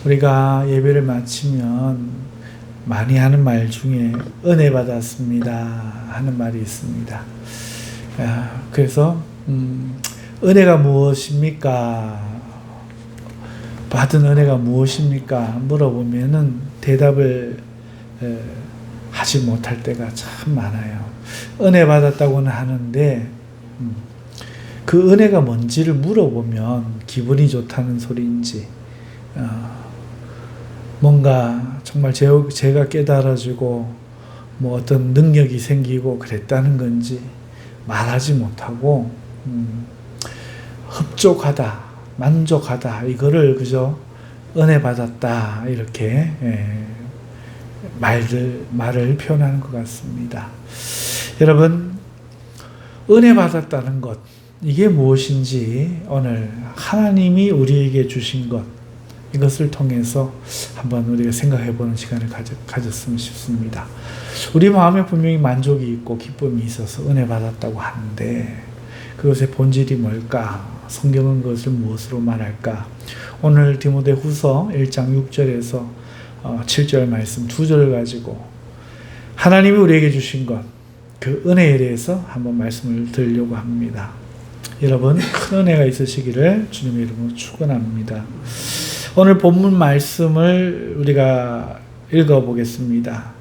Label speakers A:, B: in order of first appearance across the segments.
A: 우리가 예배를 마치면 많이 하는 말 중에 은혜 받았습니다 하는 말이 있습니다. 그래서 은혜가 무엇입니까? 받은 은혜가 무엇입니까? 물어보면은 대답을 하지 못할 때가 참 많아요. 은혜 받았다고는 하는데 그 은혜가 뭔지를 물어보면 기분이 좋다는 소리인지 뭔가 정말 제가 깨달아지고 뭐 어떤 능력이 생기고 그랬다는 건지 말하지 못하고 흡족하다, 만족하다 이거를 그저 은혜 받았다 이렇게 말을 표현하는 것 같습니다. 여러분, 은혜 받았다는 것 이게 무엇인지 오늘 하나님이 우리에게 주신 것 이것을 통해서 한번 우리가 생각해보는 시간을 가졌으면 싶습니다. 우리 마음에 분명히 만족이 있고 기쁨이 있어서 은혜 받았다고 하는데 그것의 본질이 뭘까? 성경은 그것을 무엇으로 말할까? 오늘 디모데후서 1장 6절에서 7절 말씀 2절을 가지고 하나님이 우리에게 주신 것, 그 은혜에 대해서 한번 말씀을 드리려고 합니다. 여러분, 큰 은혜가 있으시기를 주님의 이름으로 축원합니다. 오늘 본문 말씀을 우리가 읽어보겠습니다.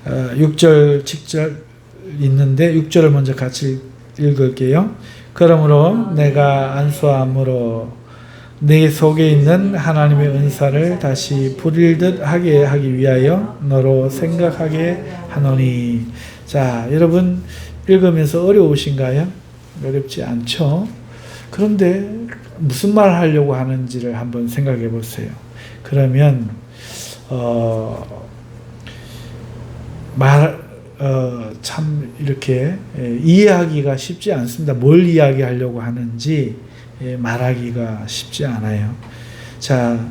A: 6절, 7절 있는데 6절을 먼저 같이 읽을게요. 그러므로 내가 안수함으로 내 속에 있는 하나님의 은사를 다시 부릴듯 하게 하기 위하여 너로 생각하게 하노니. 자, 여러분 읽으면서 어려우신가요? 어렵지 않죠? 그런데 무슨 말을 하려고 하는지를 한번 생각해 보세요. 그러면 참 이렇게 이해하기가 쉽지 않습니다. 뭘 이야기하려고 하는지 말하기가 쉽지 않아요. 자,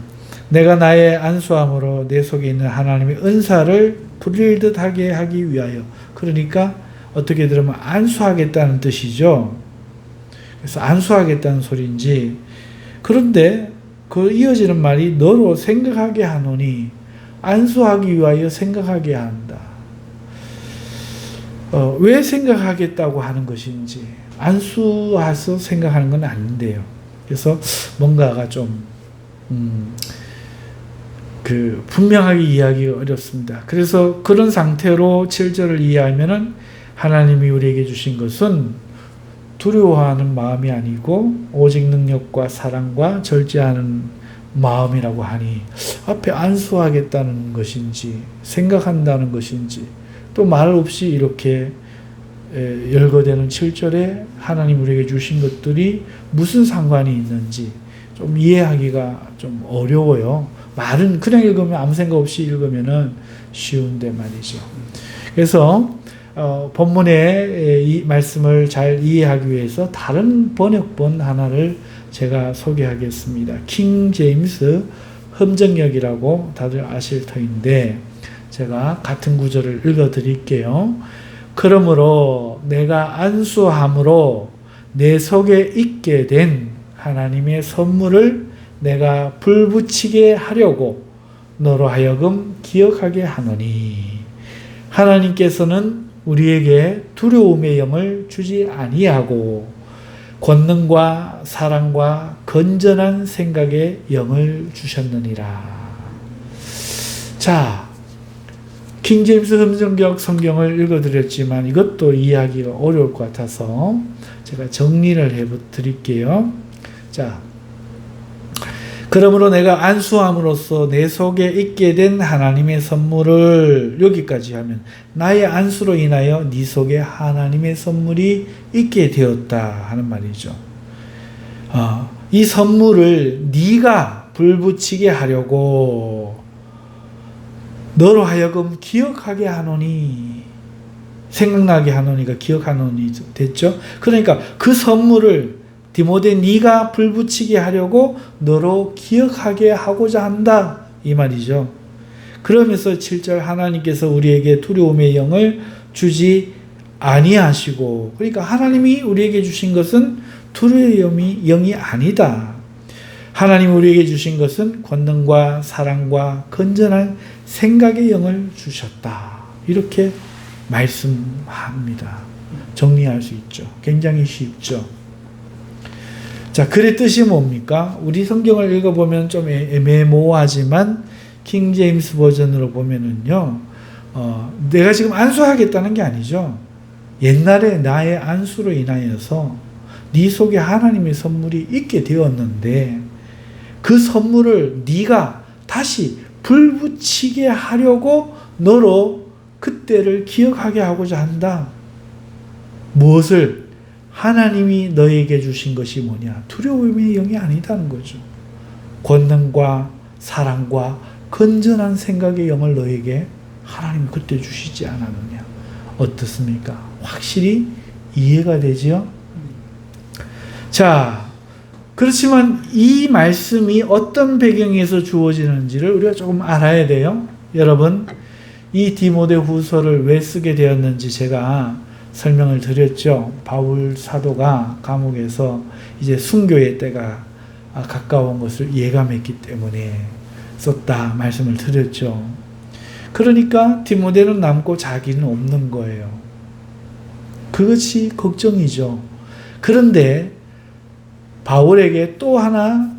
A: 내가 나의 안수함으로 내 속에 있는 하나님의 은사를 부릴 듯하게 하기 위하여. 그러니까 어떻게 들으면 안수하겠다는 뜻이죠. 그래서 안수하겠다는 소리인지. 그런데 그 이어지는 말이 너로 생각하게 하노니, 안수하기 위하여 생각하게 한다. 왜 생각하겠다고 하는 것인지, 안수해서 생각하는 건 아닌데요. 그래서 뭔가가 좀 분명하게 이해하기가 어렵습니다. 그래서 그런 상태로 7절을 이해하면은 하나님이 우리에게 주신 것은 두려워하는 마음이 아니고 오직 능력과 사랑과 절제하는 마음이라고 하니, 앞에 안수하겠다는 것인지 생각한다는 것인지 또 말 없이 이렇게 열거되는 7절에 하나님 우리에게 주신 것들이 무슨 상관이 있는지 좀 이해하기가 좀 어려워요. 말은 그냥 읽으면 아무 생각 없이 읽으면은 쉬운데 말이죠. 그래서 본문의 이 말씀을 잘 이해하기 위해서 다른 번역본 하나를 제가 소개하겠습니다. 킹 제임스 흠정역이라고 다들 아실 터인데 제가 같은 구절을 읽어 드릴게요. 그러므로 내가 안수함으로 내 속에 있게 된 하나님의 선물을 내가 불붙이게 하려고 너로 하여금 기억하게 하노니. 하나님께서는 우리에게 두려움의 영을 주지 아니하고 권능과 사랑과 건전한 생각의 영을 주셨느니라. 자, 킹제임스 흠정역 성경을 읽어드렸지만 이것도 이해하기가 어려울 것 같아서 제가 정리를 해드릴게요. 자, 그러므로 내가 안수함으로써 내 속에 있게 된 하나님의 선물을, 여기까지 하면 나의 안수로 인하여 네 속에 하나님의 선물이 있게 되었다 하는 말이죠. 이 선물을 네가 불붙이게 하려고 너로 하여금 기억하게 하노니. 생각나게 하노니가 기억하노니 됐죠? 그러니까 그 선물을 디모데 네가 불붙이게 하려고 너로 기억하게 하고자 한다 이 말이죠. 그러면서 7절 하나님께서 우리에게 두려움의 영을 주지 아니하시고, 그러니까 하나님이 우리에게 주신 것은 두려움의 영이 아니다. 하나님 우리에게 주신 것은 권능과 사랑과 건전한 생각의 영을 주셨다. 이렇게 말씀합니다. 정리할 수 있죠. 굉장히 쉽죠. 자, 글의 뜻이 뭡니까? 우리 성경을 읽어보면 좀 애매모호하지만 킹 제임스 버전으로 보면은요, 내가 지금 안수하겠다는 게 아니죠. 옛날에 나의 안수로 인하여서 네 속에 하나님의 선물이 있게 되었는데 그 선물을 네가 다시 불붙이게 하려고 너로 그때를 기억하게 하고자 한다. 무엇을? 하나님이 너에게 주신 것이 뭐냐? 두려움의 영이 아니다는 거죠. 권능과 사랑과 건전한 생각의 영을 너에게 하나님이 그때 주시지 않았느냐? 어떻습니까? 확실히 이해가 되지요? 자, 그렇지만 이 말씀이 어떤 배경에서 주어지는지를 우리가 조금 알아야 돼요. 여러분, 이 디모데후서를 왜 쓰게 되었는지 제가 설명을 드렸죠. 바울 사도가 감옥에서 이제 순교의 때가 가까운 것을 예감했기 때문에 썼다 말씀을 드렸죠. 그러니까 디모데는 남고 자기는 없는 거예요. 그것이 걱정이죠. 그런데 바울에게 또 하나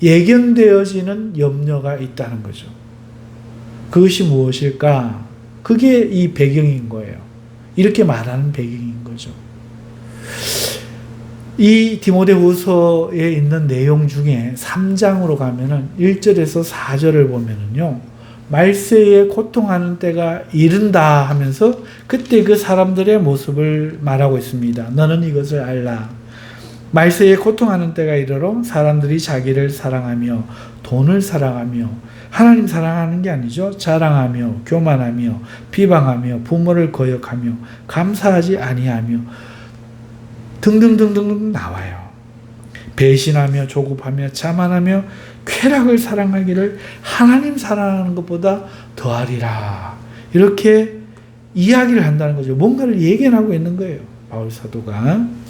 A: 예견되어지는 염려가 있다는 거죠. 그것이 무엇일까? 그게 이 배경인 거예요. 이렇게 말하는 배경인 거죠. 이 디모데후서에 있는 내용 중에 3장으로 가면은 1절에서 4절을 보면은요, 말세에 고통하는 때가 이른다 하면서 그때 그 사람들의 모습을 말하고 있습니다. 너는 이것을 알라. 말세에 고통하는 때가 이르러 사람들이 자기를 사랑하며 돈을 사랑하며 하나님 사랑하는 게 아니죠. 자랑하며 교만하며 비방하며 부모를 거역하며 감사하지 아니하며 등등등등 나와요. 배신하며 조급하며 자만하며 쾌락을 사랑하기를 하나님 사랑하는 것보다 더하리라. 이렇게 이야기를 한다는 거죠. 뭔가를 예견하고 있는 거예요. 바울 사도가.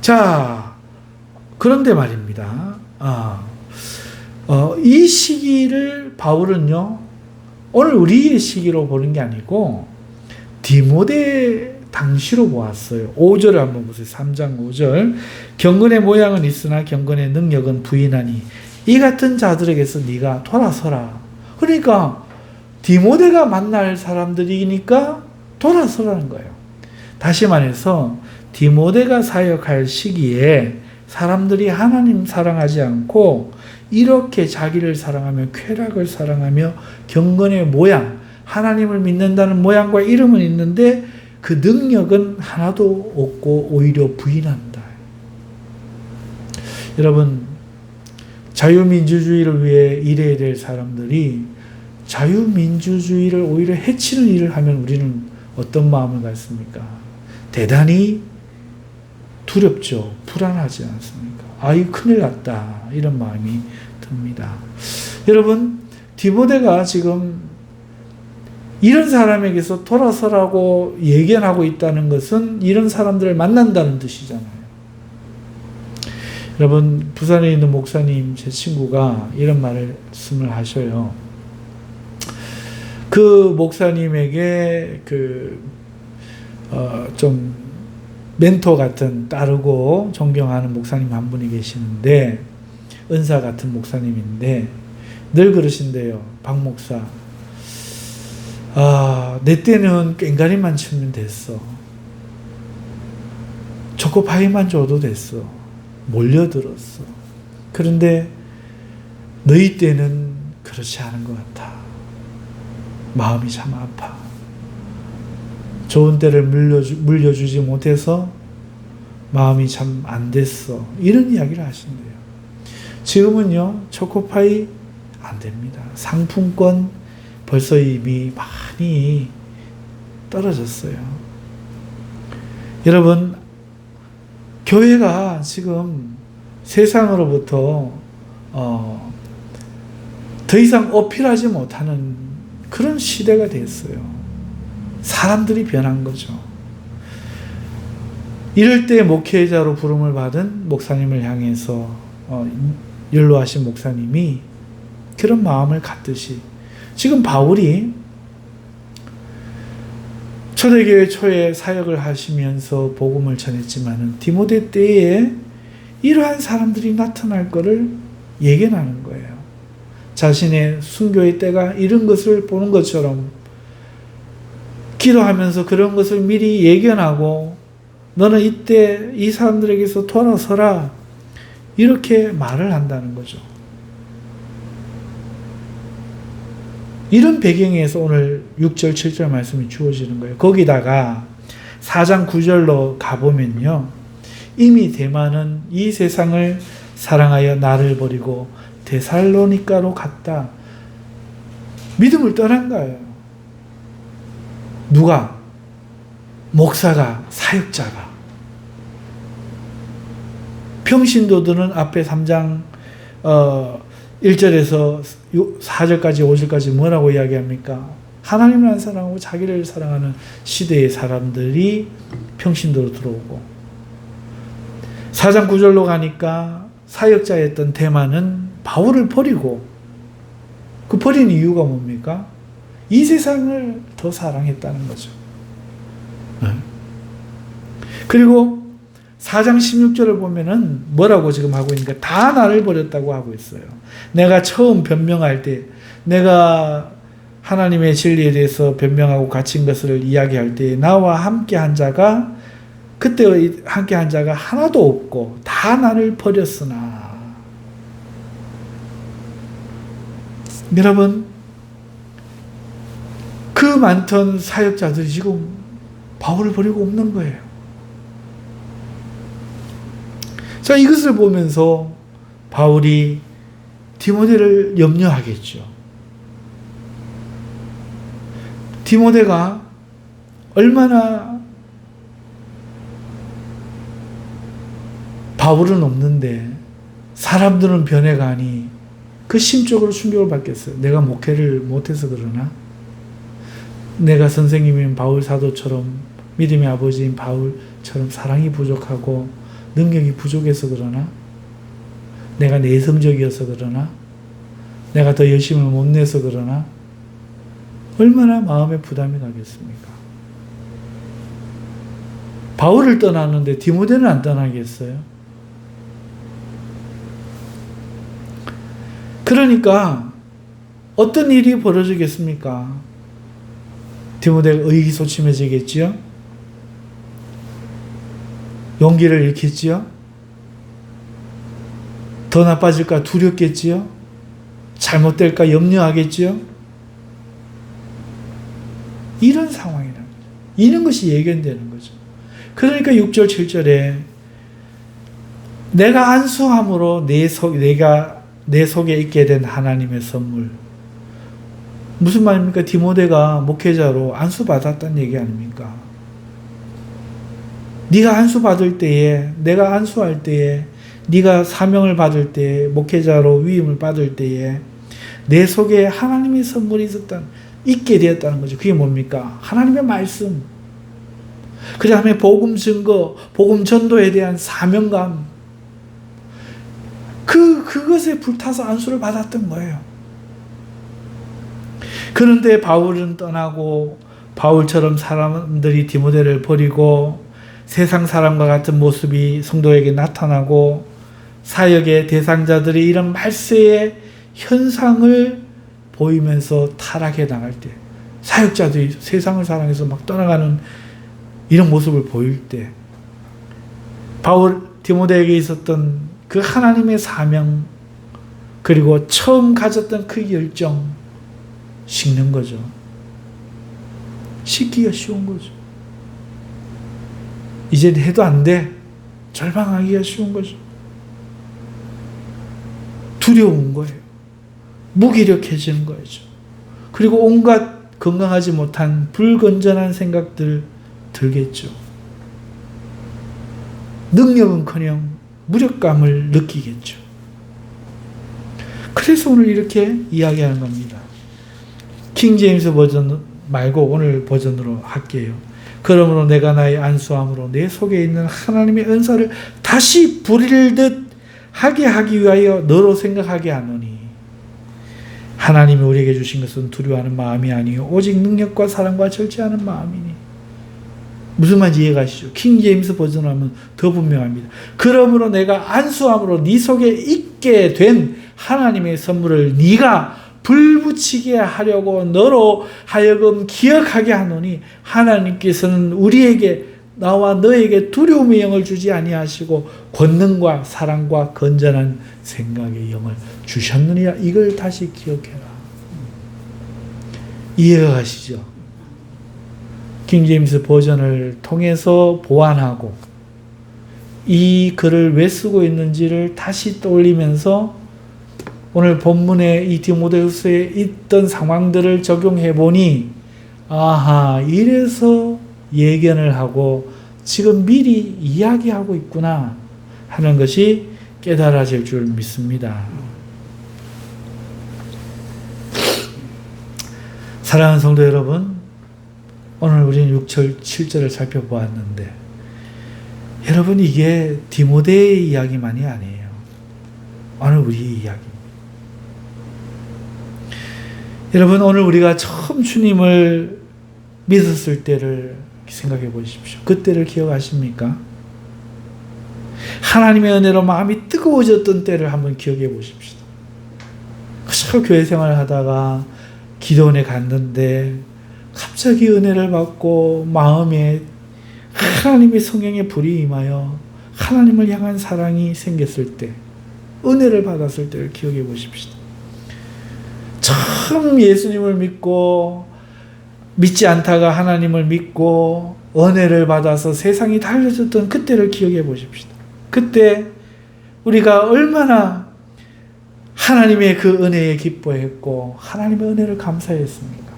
A: 자, 그런데 말입니다. 이 시기를 바울은요, 오늘 우리의 시기로 보는 게 아니고 디모데 당시로 보았어요. 5절을 한번 보세요. 3장 5절. 경건의 모양은 있으나 경건의 능력은 부인하니 이 같은 자들에게서 네가 돌아서라. 그러니까 디모데가 만날 사람들이니까 돌아서라는 거예요. 다시 말해서 디모데가 사역할 시기에 사람들이 하나님 사랑하지 않고 이렇게 자기를 사랑하며 쾌락을 사랑하며 경건의 모양, 하나님을 믿는다는 모양과 이름은 있는데 그 능력은 하나도 없고 오히려 부인한다. 여러분, 자유민주주의를 위해 일해야 될 사람들이 자유민주주의를 오히려 해치는 일을 하면 우리는 어떤 마음을 갖습니까? 대단히 두렵죠. 불안하지 않습니까? 아이 큰일 났다. 이런 마음이 듭니다. 여러분, 디모데가 지금 이런 사람에게서 돌아서라고 예견하고 있다는 것은 이런 사람들을 만난다는 뜻이잖아요. 여러분, 부산에 있는 목사님, 제 친구가 이런 말씀을 하셔요. 그 목사님에게 좀 멘토 같은 따르고 존경하는 목사님 한 분이 계시는데, 은사 같은 목사님인데 늘 그러신대요. 박 목사, 내 때는 꽹가리만 치면 됐어. 초코파이만 줘도 됐어. 몰려들었어. 그런데 너희 때는 그렇지 않은 것 같아. 마음이 참 아파. 좋은 때를 물려주지 못해서 마음이 참 안 됐어. 이런 이야기를 하신대요. 지금은요, 초코파이 안 됩니다. 상품권 벌써 이미 많이 떨어졌어요. 여러분, 교회가 지금 세상으로부터 더 이상 어필하지 못하는 그런 시대가 됐어요. 사람들이 변한 거죠. 이럴 때 목회자로 부름을 받은 목사님을 향해서 연로하신 목사님이 그런 마음을 갖듯이 지금 바울이 초대교회 초에 사역을 하시면서 복음을 전했지만은 디모데 때에 이러한 사람들이 나타날 것을 예견하는 거예요. 자신의 순교의 때가 이런 것을 보는 것처럼 기도하면서 그런 것을 미리 예견하고 너는 이때 이 사람들에게서 돌아서라 이렇게 말을 한다는 거죠. 이런 배경에서 오늘 6절 7절 말씀이 주어지는 거예요. 거기다가 4장 9절로 가보면요. 이미 데마는 이 세상을 사랑하여 나를 버리고 데살로니가로 갔다. 믿음을 떠난 거예요. 누가? 목사가, 사역자가. 평신도들은 앞에 3장 1절에서 4절까지 5절까지 뭐라고 이야기합니까? 하나님을 안 사랑하고 자기를 사랑하는 시대의 사람들이 평신도로 들어오고 4장 9절로 가니까 사역자였던 데마는 바울을 버리고 그 버린 이유가 뭡니까? 이 세상을 더 사랑했다는 거죠. 그리고 4장 16절을 보면은 뭐라고 지금 하고 있는가? 다 나를 버렸다고 하고 있어요. 내가 처음 변명할 때, 내가 하나님의 진리에 대해서 변명하고 갇힌 것을 이야기할 때 나와 함께 한 자가 그때 함께 한 자가 하나도 없고 다 나를 버렸으나 여러분 그 많던 사역자들이 지금 바울을 버리고 없는 거예요. 자, 이것을 보면서 바울이 디모데를 염려하겠죠. 디모데가 얼마나 바울은 없는데 사람들은 변해가니 그 심적으로 충격을 받겠어요. 내가 목회를 못해서 그러나? 내가 선생님인 바울 사도처럼 믿음의 아버지인 바울처럼 사랑이 부족하고 능력이 부족해서 그러나? 내가 내성적이어서 그러나? 내가 더 열심을 못 내서 그러나? 얼마나 마음에 부담이 나겠습니까? 바울을 떠났는데 디모데는 안 떠나겠어요? 그러니까 어떤 일이 벌어지겠습니까? 디모데가 의기소침해지겠지요? 용기를 잃겠지요? 더 나빠질까 두렵겠지요? 잘못될까 염려하겠지요? 이런 상황이라는 거죠. 이런 것이 예견되는 거죠. 그러니까 6절 7절에 내가 안수함으로 내가 내 속에 있게 된 하나님의 선물. 무슨 말입니까? 디모데가 목회자로 안수받았다는 얘기 아닙니까? 네가 안수받을 때에, 내가 안수할 때에, 네가 사명을 받을 때에, 목회자로 위임을 받을 때에 내 속에 하나님의 선물이 있게 되었다는 거죠. 그게 뭡니까? 하나님의 말씀. 그 다음에 복음 증거, 복음 전도에 대한 사명감. 그것에 불타서 안수를 받았던 거예요. 그런데 바울은 떠나고 바울처럼 사람들이 디모데를 버리고 세상 사람과 같은 모습이 성도에게 나타나고 사역의 대상자들이 이런 말세의 현상을 보이면서 타락해 나갈 때 사역자들이 세상을 사랑해서 막 떠나가는 이런 모습을 보일 때 바울 디모데에게 있었던 그 하나님의 사명 그리고 처음 가졌던 그 열정 식는 거죠. 식기가 쉬운 거죠. 이제 해도 안 돼. 절망하기가 쉬운 거죠. 두려운 거예요. 무기력해지는 거죠. 그리고 온갖 건강하지 못한 불건전한 생각들 들겠죠. 능력은커녕 무력감을 느끼겠죠. 그래서 오늘 이렇게 이야기하는 겁니다. 킹제임스 버전 말고 오늘 버전으로 할게요. 그러므로 내가 나의 안수함으로 내 속에 있는 하나님의 은사를 다시 부릴 듯 하기 위하여 너로 생각하게 하노니 하나님이 우리에게 주신 것은 두려워하는 마음이 아니요 오직 능력과 사랑과 절제하는 마음이니. 무슨 말인지 이해가시죠? 킹 제임스 버전으로 하면 더 분명합니다. 그러므로 내가 안수함으로 네 속에 있게 된 하나님의 선물을 네가 불붙이게 하려고 너로 하여금 기억하게 하노니 하나님께서는 우리에게 나와 너에게 두려움의 영을 주지 아니하시고 권능과 사랑과 건전한 생각의 영을 주셨느니라. 이걸 다시 기억해라. 이해가 가시죠? 킹제임스 버전을 통해서 보완하고 이 글을 왜 쓰고 있는지를 다시 떠올리면서 오늘 본문에 이 디모데후서에 있던 상황들을 적용해 보니 아하, 이래서 예견을 하고 지금 미리 이야기하고 있구나 하는 것이 깨달아질 줄 믿습니다. 사랑하는 성도 여러분, 오늘 우리는 6절, 7절을 살펴보았는데 여러분, 이게 디모데의 이야기만이 아니에요. 오늘 우리의 이야기입니다. 여러분, 오늘 우리가 처음 주님을 믿었을 때를 생각해 보십시오. 그때를 기억하십니까? 하나님의 은혜로 마음이 뜨거워졌던 때를 한번 기억해 보십시오. 그저 교회 생활을 하다가 기도원에 갔는데 갑자기 은혜를 받고 마음에 하나님의 성령의 불이 임하여 하나님을 향한 사랑이 생겼을 때, 은혜를 받았을 때를 기억해 보십시오. 처음 예수님을 믿고 믿지 않다가 하나님을 믿고 은혜를 받아서 세상이 달라졌던 그때를 기억해 보십시오. 그때 우리가 얼마나 하나님의 그 은혜에 기뻐했고 하나님의 은혜를 감사했습니까?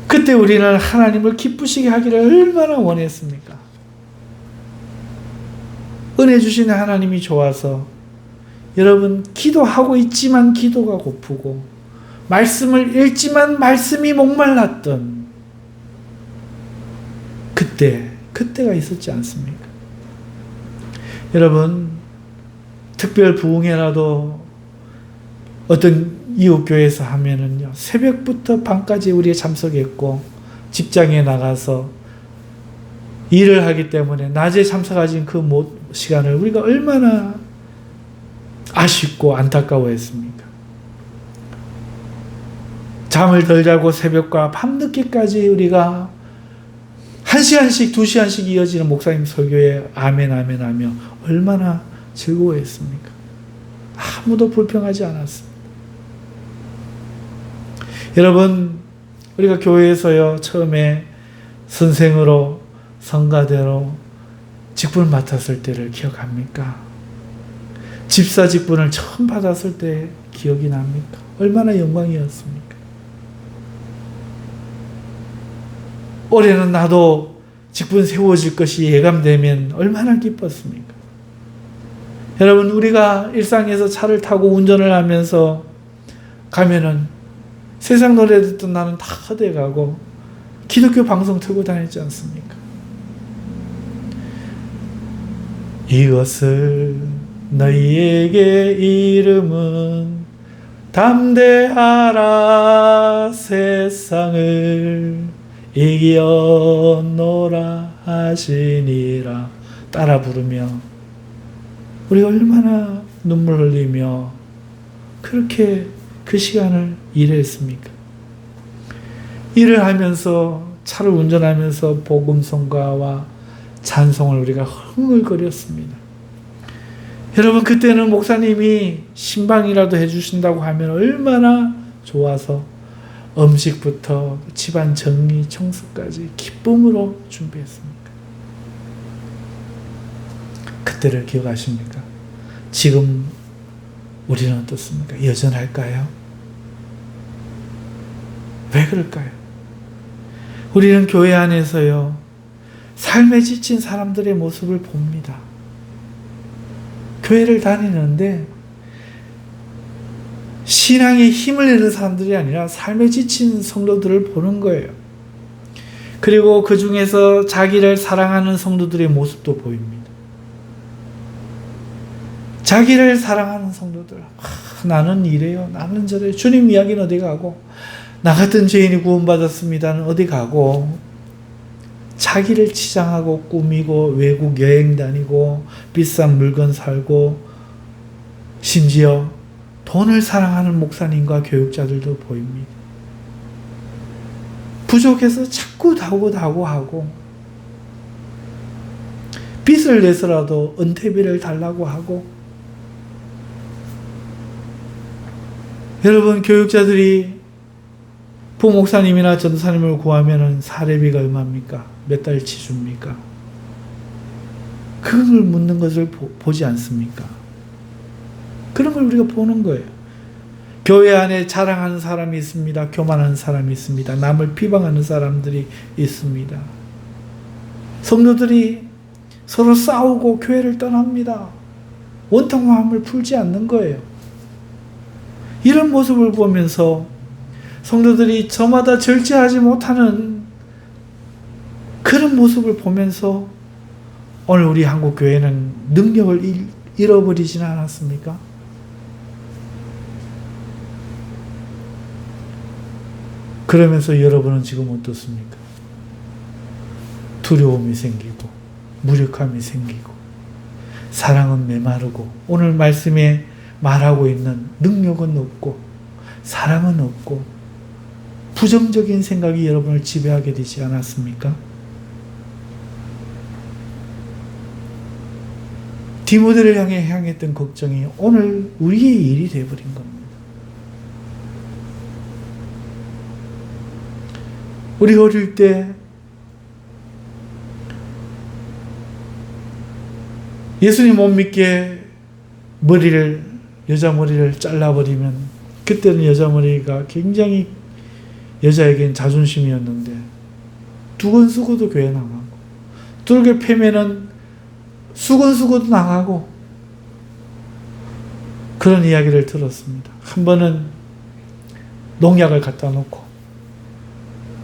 A: 그때 우리는 하나님을 기쁘시게 하기를 얼마나 원했습니까? 은혜 주시는 하나님이 좋아서 여러분, 기도하고 있지만 기도가 고프고 말씀을 읽지만 말씀이 목말랐던 그때가 있었지 않습니까? 여러분, 특별 부흥회라도 어떤 이웃교회에서 하면은요, 새벽부터 밤까지 우리가 참석했고 직장에 나가서 일을 하기 때문에 낮에 참석하신 그 시간을 우리가 얼마나 아쉽고 안타까워했습니까? 잠을 덜 자고 새벽과 밤늦게까지 우리가 1시간씩 2시간씩 이어지는 목사님 설교에 아멘 아멘 하며 얼마나 즐거워했습니까? 아무도 불평하지 않았습니다. 여러분, 우리가 교회에서요, 처음에 선생으로 성가대로 직분을 맡았을 때를 기억합니까? 집사 직분을 처음 받았을 때 기억이 납니까? 얼마나 영광이었습니까? 올해는 나도 직분 세워질 것이 예감되면 얼마나 기뻤습니까? 여러분, 우리가 일상에서 차를 타고 운전을 하면서 가면은 세상 노래 듣던 나는 다 헛에 가고 기독교 방송 틀고 다녔지 않습니까? 이것을 너희에게 이름은 담대하라 세상을 이겨노라 하시니라 따라 부르며 우리가 얼마나 눈물 흘리며 그렇게 그 시간을 일했습니까? 일을 하면서 차를 운전하면서 복음성가와 찬송을 우리가 흥얼거렸습니다. 여러분, 그때는 목사님이 신방이라도 해주신다고 하면 얼마나 좋아서 음식부터 집안 정리, 청소까지 기쁨으로 준비했습니까? 그때를 기억하십니까? 지금 우리는 어떻습니까? 여전할까요? 왜 그럴까요? 우리는 교회 안에서요, 삶에 지친 사람들의 모습을 봅니다. 교회를 다니는데 신앙에 힘을 내는 사람들이 아니라 삶에 지친 성도들을 보는 거예요. 그리고 그 중에서 자기를 사랑하는 성도들의 모습도 보입니다. 자기를 사랑하는 성도들, 나는 이래요, 나는 저래요, 주님 이야기는 어디 가고, 나 같은 죄인이 구원받았습니다는 어디 가고, 자기를 치장하고 꾸미고 외국 여행 다니고 비싼 물건 살고 심지어 돈을 사랑하는 목사님과 교육자들도 보입니다. 부족해서 자꾸 다고 하고 빚을 내서라도 은퇴비를 달라고 하고, 여러분 교육자들이 부목사님이나 전도사님을 구하면 사례비가 얼마입니까? 몇 달치 줍니까? 그걸 묻는 것을 보지 않습니까? 그런 걸 우리가 보는 거예요. 교회 안에 자랑하는 사람이 있습니다. 교만하는 사람이 있습니다. 남을 비방하는 사람들이 있습니다. 성도들이 서로 싸우고 교회를 떠납니다. 원통 마음을 풀지 않는 거예요. 이런 모습을 보면서 성도들이 저마다 절제하지 못하는 그런 모습을 보면서 오늘 우리 한국 교회는 능력을 잃어버리지는 않았습니까? 그러면서 여러분은 지금 어떻습니까? 두려움이 생기고 무력함이 생기고 사랑은 메마르고 오늘 말씀에 말하고 있는 능력은 없고 사랑은 없고 부정적인 생각이 여러분을 지배하게 되지 않았습니까? 디모데를 향해 향했던 걱정이 오늘 우리의 일이 되어버린 겁니다. 우리 어릴 때 예수님 못 믿게 여자 머리를 잘라버리면 그때는 여자 머리가 굉장히 여자에겐 자존심이었는데 두건수고도 교회 나가고 둘게 패면은 수건수고도 나가고 그런 이야기를 들었습니다. 한 번은 농약을 갖다 놓고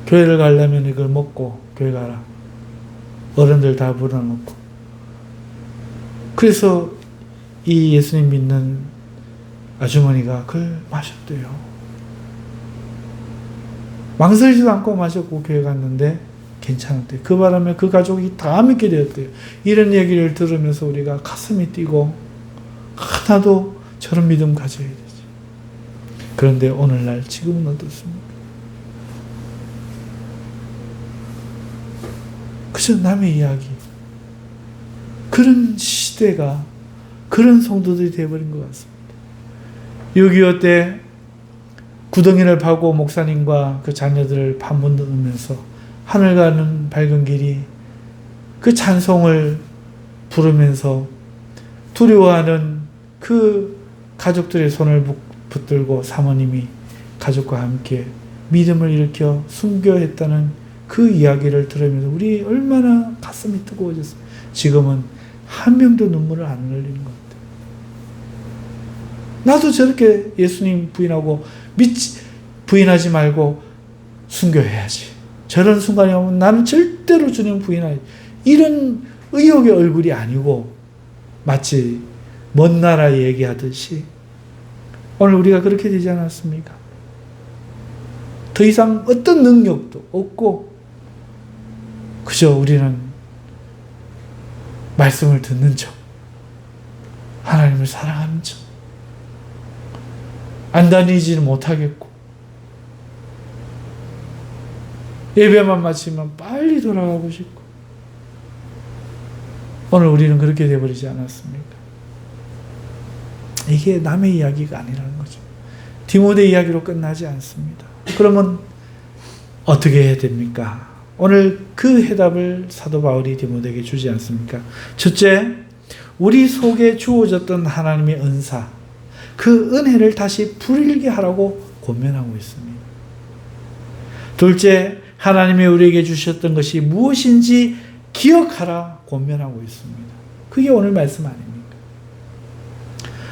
A: 교회를 가려면 이걸 먹고 교회 가라. 어른들 다 불어넣고. 그래서 이 예수님 믿는 아주머니가 그걸 마셨대요. 망설이지도 않고 마셨고 교회 갔는데 괜찮았대요. 그 바람에 그 가족이 다 믿게 되었대요. 이런 얘기를 들으면서 우리가 가슴이 뛰고 하나도 저런 믿음 가져야 되지. 그런데 오늘날 지금은 어떻습니까? 그저 남의 이야기. 그런 시대가 그런 성도들이 되어버린 것 같습니다. 6.25 때 구덩이를 파고 목사님과 그 자녀들을 판문 넣으면서 하늘 가는 밝은 길이 그 찬송을 부르면서 두려워하는 그 가족들의 손을 붙들고 사모님이 가족과 함께 믿음을 일으켜 순교했다는 그 이야기를 들으면서 우리 얼마나 가슴이 뜨거워졌어요. 지금은 한 명도 눈물을 안 흘리는 것 같아요. 나도 저렇게 예수님 부인하지 말고 순교해야지. 저런 순간이 오면 나는 절대로 주님 부인하지. 이런 의욕의 얼굴이 아니고 마치 먼 나라 얘기하듯이 오늘 우리가 그렇게 되지 않았습니까? 더 이상 어떤 능력도 없고 그저 우리는 말씀을 듣는 척, 하나님을 사랑하는 척, 안 다니지는 못하겠고 예배만 마치면 빨리 돌아가고 싶고 오늘 우리는 그렇게 되어버리지 않았습니까? 이게 남의 이야기가 아니라는 거죠. 디모데 이야기로 끝나지 않습니다. 그러면 어떻게 해야 됩니까? 오늘 그 해답을 사도 바울이 디모데에게 주지 않습니까? 첫째, 우리 속에 주어졌던 하나님의 은사, 그 은혜를 다시 불일게 하라고 권면하고 있습니다. 둘째, 하나님이 우리에게 주셨던 것이 무엇인지 기억하라 권면하고 있습니다. 그게 오늘 말씀 아닙니까?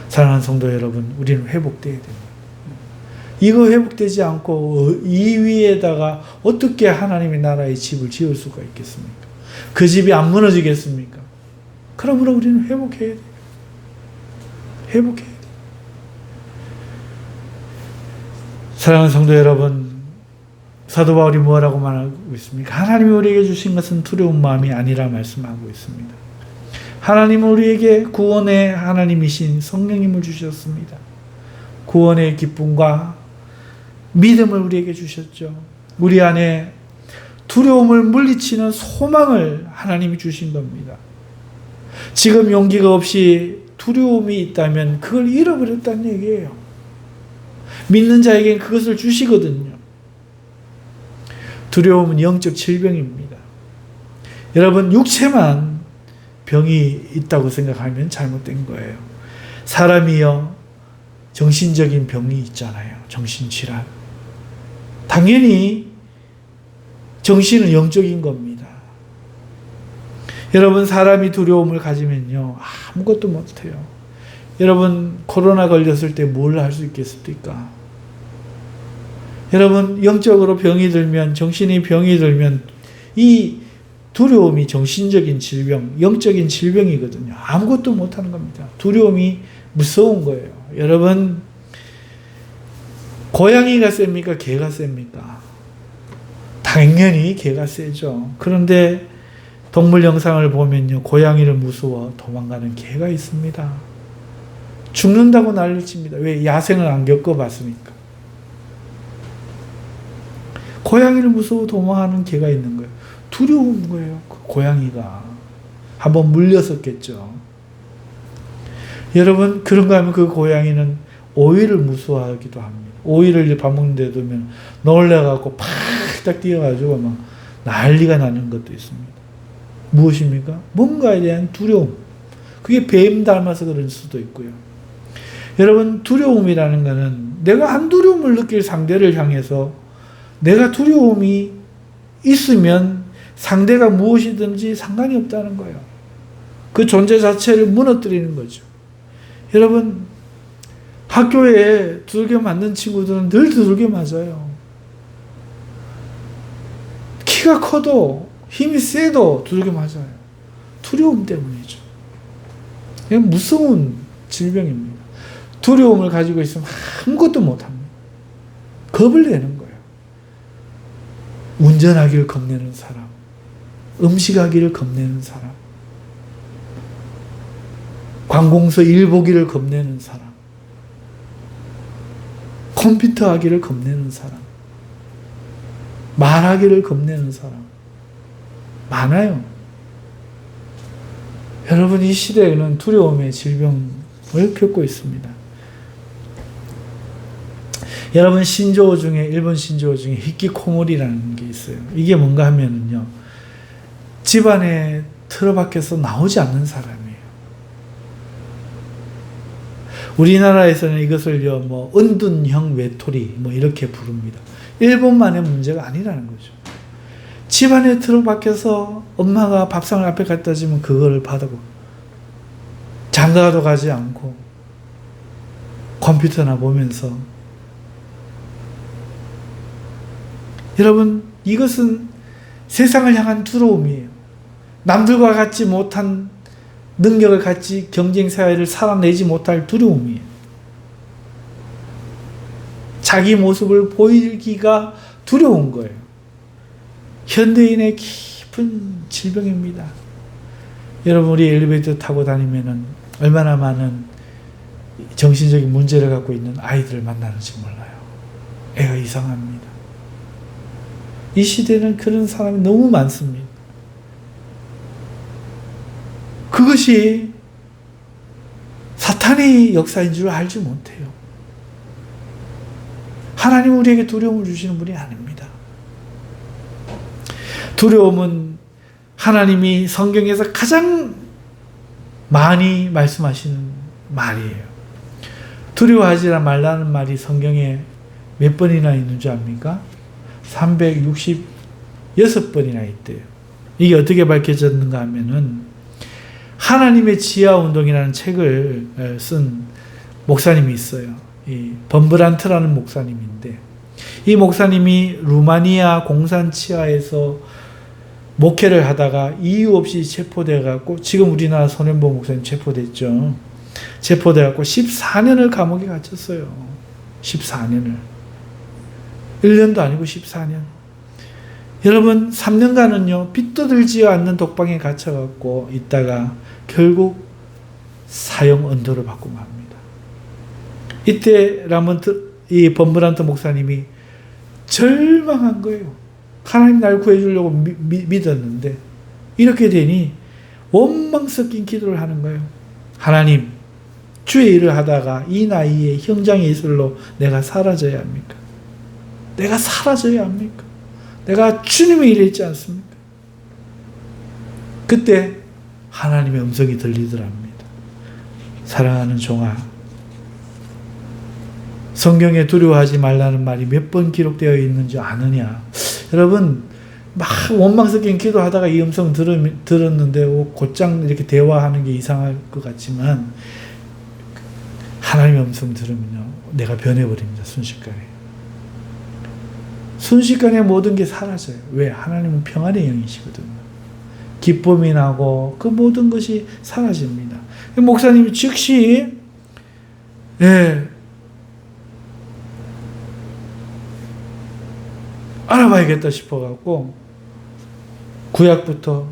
A: 사랑하는 성도 여러분, 우리는 회복되어야 됩니다. 이거 회복되지 않고 이 위에다가 어떻게 하나님의 나라의 집을 지을 수가 있겠습니까? 그 집이 안 무너지겠습니까? 그러므로 우리는 회복해야 돼요. 회복해야 돼요. 사랑하는 성도 여러분, 사도 바울이 뭐라고 말하고 있습니까? 하나님이 우리에게 주신 것은 두려운 마음이 아니라 말씀하고 있습니다. 하나님은 우리에게 구원의 하나님이신 성령님을 주셨습니다. 구원의 기쁨과 믿음을 우리에게 주셨죠. 우리 안에 두려움을 물리치는 소망을 하나님이 주신 겁니다. 지금 용기가 없이 두려움이 있다면 그걸 잃어버렸다는 얘기예요. 믿는 자에게는 그것을 주시거든요. 두려움은 영적 질병입니다. 여러분, 육체만 병이 있다고 생각하면 잘못된 거예요. 사람이요, 정신적인 병이 있잖아요. 정신질환. 당연히 정신은 영적인 겁니다. 여러분, 사람이 두려움을 가지면요, 아무것도 못해요. 여러분, 코로나 걸렸을 때 뭘 할 수 있겠습니까? 여러분, 영적으로 병이 들면, 정신이 병이 들면 이 두려움이 정신적인 질병, 영적인 질병이거든요. 아무것도 못하는 겁니다. 두려움이 무서운 거예요. 여러분, 고양이가 셉니까? 개가 셉니까? 당연히 개가 세죠. 그런데 동물 영상을 보면요, 고양이를 무서워 도망가는 개가 있습니다. 죽는다고 난리칩니다. 왜? 야생을 안 겪어봤으니까. 고양이를 무서워 도망하는 개가 있는 거예요. 두려운 거예요. 그 고양이가. 한번 물렸었겠죠. 여러분, 그런가 하면 그 고양이는 오이를 무서워하기도 합니다. 오이를 밥 먹는 데 두면 놀래갖고 팍딱 뛰어가지고 막 난리가 나는 것도 있습니다. 무엇입니까? 뭔가에 대한 두려움. 그게 뱀 닮아서 그럴 수도 있고요. 여러분, 두려움이라는 것은 내가 안 두려움을 느낄 상대를 향해서 내가 두려움이 있으면 상대가 무엇이든지 상관이 없다는 거예요. 그 존재 자체를 무너뜨리는 거죠. 여러분, 학교에 두들겨 맞는 친구들은 늘 두들겨 맞아요. 키가 커도 힘이 세도 두들겨 맞아요. 두려움 때문이죠. 이건 무서운 질병입니다. 두려움을 가지고 있으면 아무것도 못합니다. 겁을 내는 거예요. 운전하기를 겁내는 사람, 음식하기를 겁내는 사람, 관공서 일 보기를 겁내는 사람, 컴퓨터 하기를 겁내는 사람, 말하기를 겁내는 사람 많아요. 여러분, 이 시대에는 두려움의 질병을 겪고 있습니다. 여러분, 신조어 중에, 일본 신조어 중에 히키코모리라는 게 있어요. 이게 뭔가 하면은요, 집안에 틀어박혀서 나오지 않는 사람이에요. 우리나라에서는 이것을요, 뭐, 은둔형 외톨이, 뭐, 이렇게 부릅니다. 일본만의 문제가 아니라는 거죠. 집안에 틀어박혀서 엄마가 밥상을 앞에 갖다 주면 그걸 받아고, 장가도 가지 않고, 컴퓨터나 보면서, 여러분, 이것은 세상을 향한 두려움이에요. 남들과 같지 못한 능력을 갖지 경쟁사회를 살아내지 못할 두려움이에요. 자기 모습을 보이기가 두려운 거예요. 현대인의 깊은 질병입니다. 여러분, 우리 엘리베이터 타고 다니면은 얼마나 많은 정신적인 문제를 갖고 있는 아이들을 만나는지 몰라요. 애가 이상합니다. 이 시대는 그런 사람이 너무 많습니다. 그것이 사탄의 역사인 줄 알지 못해요. 하나님 우리에게 두려움을 주시는 분이 아닙니다. 두려움은 하나님이 성경에서 가장 많이 말씀하시는 말이에요. 두려워하지 말라는 말이 성경에 몇 번이나 있는 줄 압니까? 366번이나 있대요. 이게 어떻게 밝혀졌는가 하면은 하나님의 지하운동이라는 책을 쓴 목사님이 있어요. 이 범브란트라는 목사님인데, 이 목사님이 루마니아 공산 치하에서 목회를 하다가 이유 없이 체포돼 갖고, 지금 우리나라 손현보 목사님 체포됐죠. 체포되었고 14년을 감옥에 갇혔어요. 14년을. 1년도 아니고 14년. 여러분 3년간은요 빗도들지 않는 독방에 갇혀갖고 있다가 결국 사형 언도를 받고 맙니다. 이때 이 범브란트 목사님이 절망한 거예요. 하나님 날 구해주려고 믿었는데 이렇게 되니 원망 섞인 기도를 하는 거예요. 하나님, 주의 일을 하다가 이 나이에 형장의 이슬로 내가 사라져야 합니까? 내가 사라져야 합니까? 내가 주님의 일을 했지 않습니까? 그때 하나님의 음성이 들리더랍니다. 사랑하는 종아, 성경에 두려워하지 말라는 말이 몇 번 기록되어 있는지 아느냐? 여러분, 막 원망 섞인 기도하다가 이 음성 들었는데 곧장 이렇게 대화하는 게 이상할 것 같지만 하나님의 음성 들으면요 내가 변해버립니다. 순식간에 모든 게 사라져요. 왜? 하나님은 평안의 영이시거든요. 기쁨이 나고 그 모든 것이 사라집니다. 목사님이 즉시 알아봐야겠다 싶어갖고 구약부터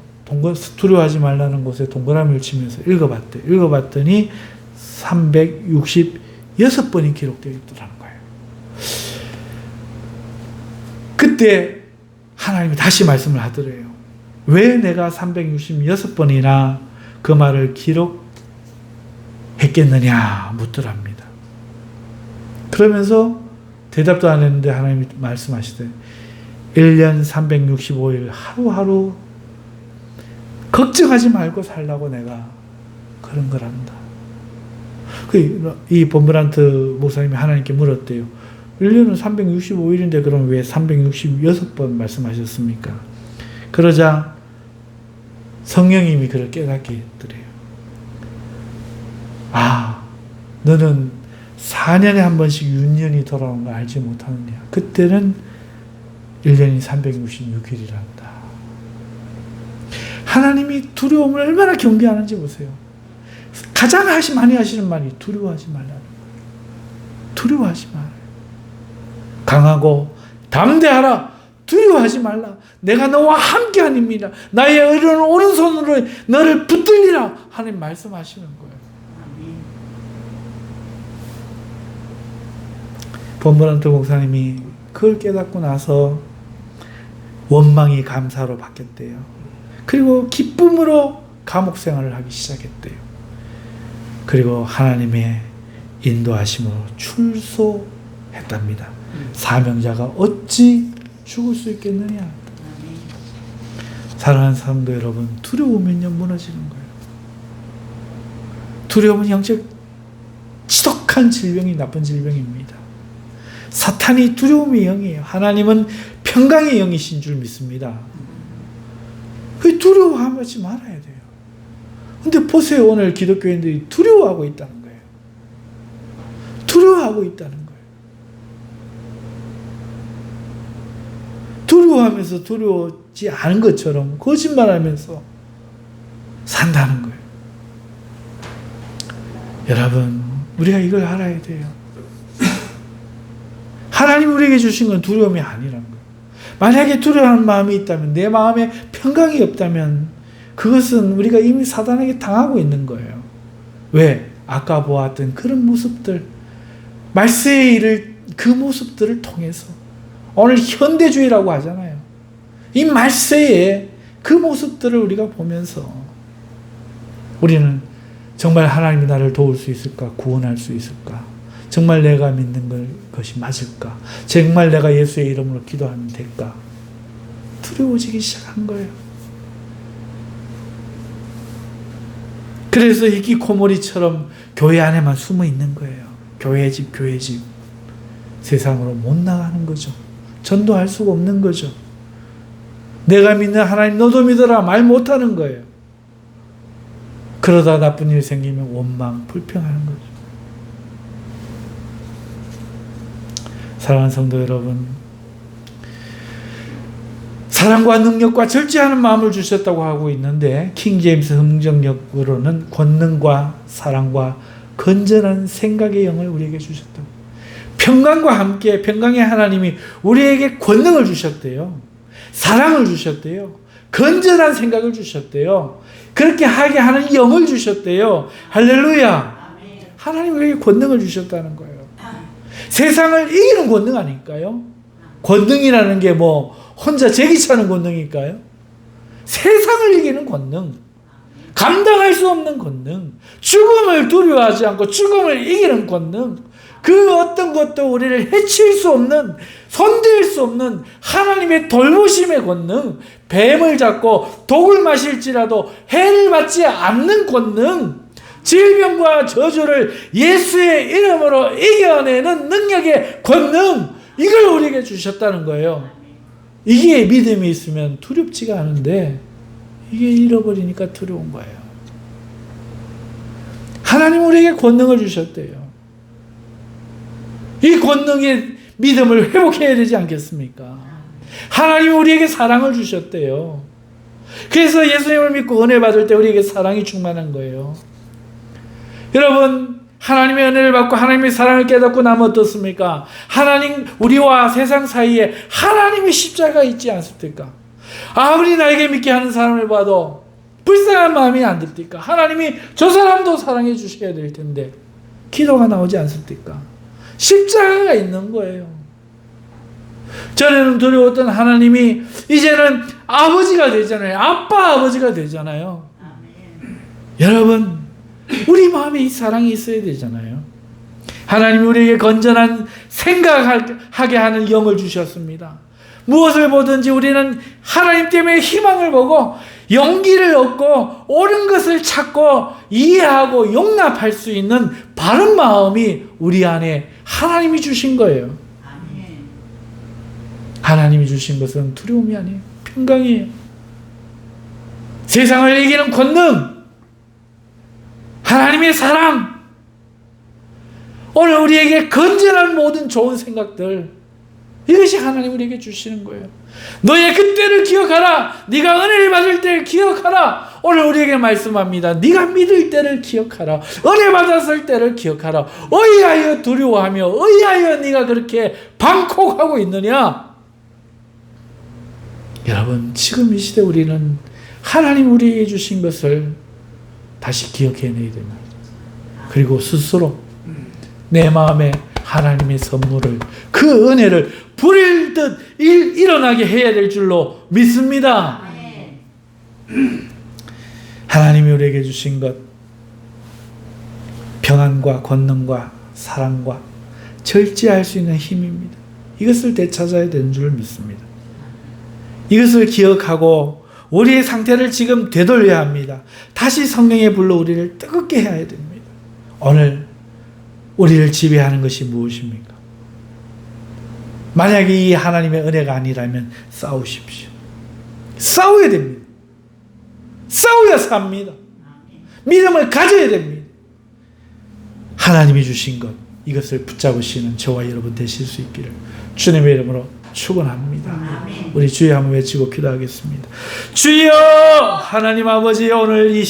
A: 두려워하지 말라는 곳에 동그라미를 치면서 읽어봤대요. 읽어봤더니 366번이 기록되어 있더라는 거예요. 그때 하나님이 다시 말씀을 하더래요. 왜 내가 366번이나 그 말을 기록했겠느냐 묻더랍니다. 그러면서 대답도 안 했는데 하나님이 말씀하시되 1년 365일 하루하루 걱정하지 말고 살라고 내가 그런 거란다. 이 범브란트 목사님이 하나님께 물었대요. 1년은 365일인데 그럼 왜 366번 말씀하셨습니까? 그러자 성령님이 그를 깨닫게 했더래요. 아, 너는 4년에 한 번씩 윤년이 돌아오는 거 알지 못하느냐. 그때는 1년이 366일이란다. 하나님이 두려움을 얼마나 경계하는지 보세요. 가장 많이 하시는 말이 두려워하지 말라는 거예요. 두려워하지 말아요. 강하고 담대하라. 두려워하지 말라. 내가 너와 함께 하니라. 나의 의로운 오른손으로 너를 붙들리라. 하나님 말씀하시는 거예요. 범브란트 목사님이 그걸 깨닫고 나서 원망이 감사로 바뀌었대요. 그리고 기쁨으로 감옥 생활을 하기 시작했대요. 그리고 하나님의 인도하심으로 출소했답니다. 사명자가 어찌 죽을 수 있겠느냐. 사랑하는 사람도 여러분, 두려우면요 무너지는 거예요. 두려움은 영적 지독한 질병이 나쁜 질병입니다. 사탄이 두려움의 영이에요. 하나님은 평강의 영이신 줄 믿습니다. 그 두려워하지 말아야 돼요. 근데 보세요. 오늘 기독교인들이 두려워하고 있다는 거예요. 두려워하고 있다는 거예요. 두려워하면서 두려워지 않은 것처럼 거짓말하면서 산다는 거예요. 여러분, 우리가 이걸 알아야 돼요. 하나님 우리에게 주신 건 두려움이 아니란 거예요. 만약에 두려워하는 마음이 있다면, 내 마음에 평강이 없다면 그것은 우리가 이미 사단에게 당하고 있는 거예요. 왜? 아까 보았던 그런 모습들, 말세의 일을, 그 모습들을 통해서 오늘 현대주의라고 하잖아요. 이 말세의 그 모습들을 우리가 보면서 우리는 정말 하나님이 나를 도울 수 있을까? 구원할 수 있을까? 정말 내가 믿는 것이 맞을까? 정말 내가 예수의 이름으로 기도하면 될까? 두려워지기 시작한 거예요. 그래서 히키코모리처럼 교회 안에만 숨어 있는 거예요. 교회 집. 세상으로 못 나가는 거죠. 전도할 수가 없는 거죠. 내가 믿는 하나님 너도 믿어라 말 못하는 거예요. 그러다 나쁜 일이 생기면 원망, 불평하는 거죠. 사랑하는 성도 여러분, 사랑과 능력과 절제하는 마음을 주셨다고 하고 있는데 킹 제임스 흥정역으로는 권능과 사랑과 건전한 생각의 영을 우리에게 주셨다고. 평강과 함께 평강의 하나님이 우리에게 권능을 주셨대요. 사랑을 주셨대요. 건전한 생각을 주셨대요. 그렇게 하게 하는 영을 주셨대요. 할렐루야. 하나님 우리에게 권능을 주셨다는 거예요. 세상을 이기는 권능 아닐까요? 권능이라는 게 뭐 혼자 제기차는 권능일까요? 세상을 이기는 권능, 감당할 수 없는 권능, 죽음을 두려워하지 않고 죽음을 이기는 권능, 그 어떤 것도 우리를 해칠 수 없는, 손댈 수 없는 하나님의 돌보심의 권능, 뱀을 잡고 독을 마실지라도 해를 받지 않는 권능, 질병과 저주를 예수의 이름으로 이겨내는 능력의 권능, 이걸 우리에게 주셨다는 거예요. 이게 믿음이 있으면 두렵지가 않은데 이게 잃어버리니까 두려운 거예요. 하나님 우리에게 권능을 주셨대요. 이 권능의 믿음을 회복해야 되지 않겠습니까? 하나님 우리에게 사랑을 주셨대요. 그래서 예수님을 믿고 은혜 받을 때 우리에게 사랑이 충만한 거예요. 여러분, 하나님의 은혜를 받고 하나님의 사랑을 깨닫고 나면 어떻습니까? 하나님, 우리와 세상 사이에 하나님의 십자가가 있지 않습니까? 아무리 나에게 믿게 하는 사람을 봐도 불쌍한 마음이 안 듭니까? 하나님이 저 사람도 사랑해 주셔야 될 텐데 기도가 나오지 않습니까? 십자가가 있는 거예요. 전에는 두려웠던 하나님이 이제는 아버지가 되잖아요. 아빠 아버지가 되잖아요. 여러분, 우리 마음에 이 사랑이 있어야 되잖아요. 하나님이 우리에게 건전한 생각하게 하는 영을 주셨습니다. 무엇을 보든지 우리는 하나님 때문에 희망을 보고 용기를 얻고 옳은 것을 찾고 이해하고 용납할 수 있는 바른 마음이 우리 안에 하나님이 주신 거예요. 하나님이 주신 것은 두려움이 아니에요. 평강이에요. 세상을 이기는 권능, 하나님의 사랑, 오늘 우리에게 건전한 모든 좋은 생각들, 이것이 하나님 우리에게 주시는 거예요. 너의 그때를 기억하라. 네가 은혜를 받을 때를 기억하라. 오늘 우리에게 말씀합니다. 네가 믿을 때를 기억하라. 은혜 받았을 때를 기억하라. 어이하여 두려워하며 어이하여 네가 그렇게 방콕하고 있느냐. 여러분, 지금 이 시대 우리는 하나님 우리에게 주신 것을 다시 기억해내야 됩니다. 그리고 스스로 내 마음에 하나님의 선물을, 그 은혜를 불일 듯 일어나게 해야 될 줄로 믿습니다. 하나님이 우리에게 주신 것, 평안과 권능과 사랑과 절제할 수 있는 힘입니다. 이것을 되찾아야 되는 줄 믿습니다. 이것을 기억하고 우리의 상태를 지금 되돌려야 합니다. 다시 성령의 불로 우리를 뜨겁게 해야 됩니다. 오늘 우리를 지배하는 것이 무엇입니까? 만약에 이 하나님의 은혜가 아니라면 싸우십시오. 싸워야 됩니다. 싸워야 삽니다. 믿음을 가져야 됩니다. 하나님이 주신 것, 이것을 붙잡으시는 저와 여러분 되실 수 있기를 주님의 이름으로 축원합니다. 우리 주여 한번 외치고 기도하겠습니다. 주여, 하나님 아버지, 오늘 이